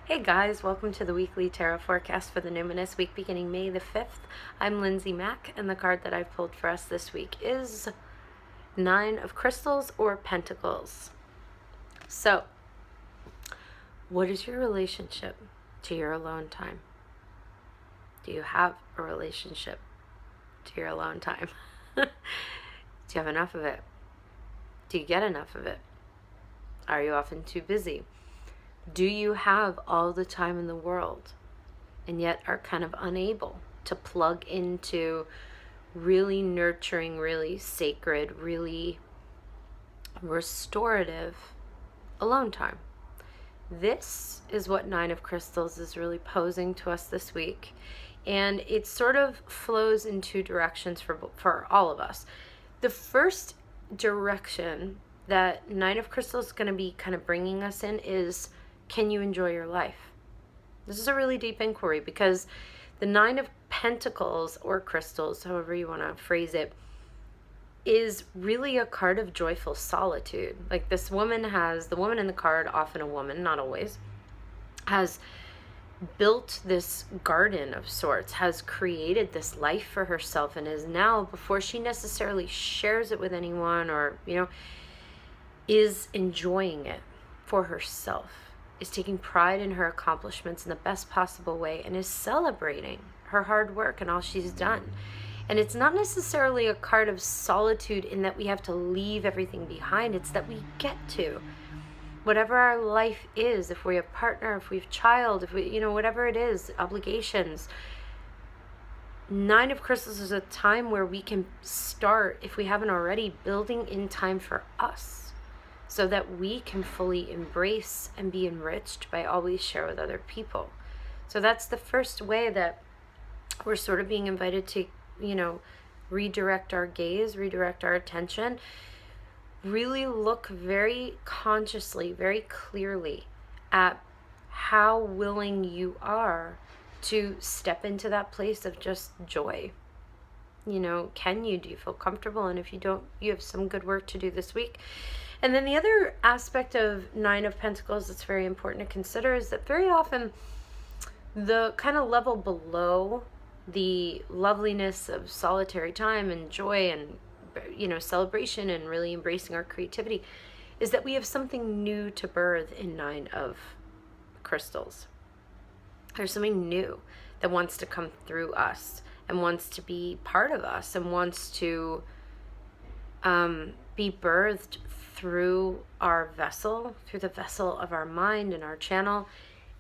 Hey guys, welcome to the weekly tarot forecast for the Numinous week beginning May the 5th. I'm Lindsay Mack, and the card that I've pulled for us this week is Nine of Crystals or Pentacles. So, what is your relationship to your alone time? Do you have a relationship to your alone time? Do you have enough of it? Do you get enough of it? Are you often too busy? Do you have all the time in the world and yet are kind of unable to plug into really nurturing, really sacred, really restorative alone time? This is what Nine of Crystals is really posing to us this week. And it sort of flows in two directions for all of us. The first direction that Nine of Crystals is going to be kind of bringing us in is, can you enjoy your life? This is a really deep inquiry because the Nine of Pentacles or crystals, however you want to phrase it, is really a card of joyful solitude. Like the woman in the card, often a woman, not always, has built this garden of sorts, has created this life for herself, and is now, before she necessarily shares it with anyone or, is enjoying it for herself, is taking pride in her accomplishments in the best possible way, and is celebrating her hard work and all she's done. And it's not necessarily a card of solitude in that we have to leave everything behind. It's that we get to. Whatever our life is, if we have a partner, if we have a child, if we, whatever it is, obligations. Nine of Crystals is a time where we can start, if we haven't already, building in time for us so that we can fully embrace and be enriched by all we share with other people. So that's the first way that we're sort of being invited to, redirect our gaze, redirect our attention, really look very consciously, very clearly at how willing you are to step into that place of just joy. Can you? Do you feel comfortable? And if you don't, you have some good work to do this week. And then the other aspect of Nine of Pentacles that's very important to consider is that very often the kind of level below the loveliness of solitary time and joy and celebration and really embracing our creativity is that we have something new to birth in Nine of Crystals. There's something new that wants to come through us and wants to be part of us and wants to be birthed through our vessel, through the vessel of our mind and our channel.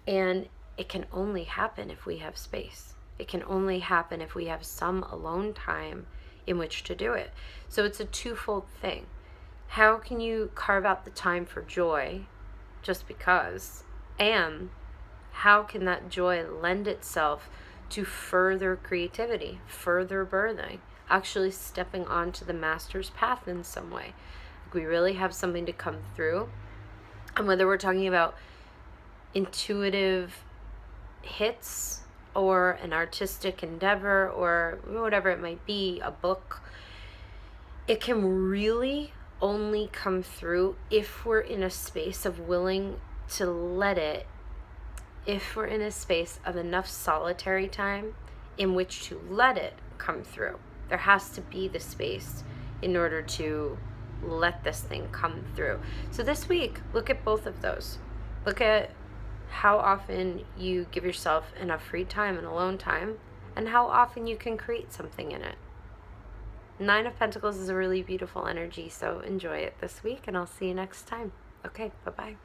And it can only happen if we have space. It can only happen if we have some alone time in which to do it. So it's a twofold thing. How can you carve out the time for joy just because? And how can that joy lend itself to further creativity, further birthing, actually stepping onto the master's path in some way? We really have something to come through. And whether we're talking about intuitive hits or an artistic endeavor or whatever it might be, a book, it can really only come through if we're in a space of willing to let it, if we're in a space of enough solitary time in which to let it come through. There has to be the space in order to let this thing come through. So this week, look at both of those. Look at how often you give yourself enough free time and alone time, and how often you can create something in it. Nine of Pentacles is a really beautiful energy, so enjoy it this week, and I'll see you next time. Okay, bye-bye.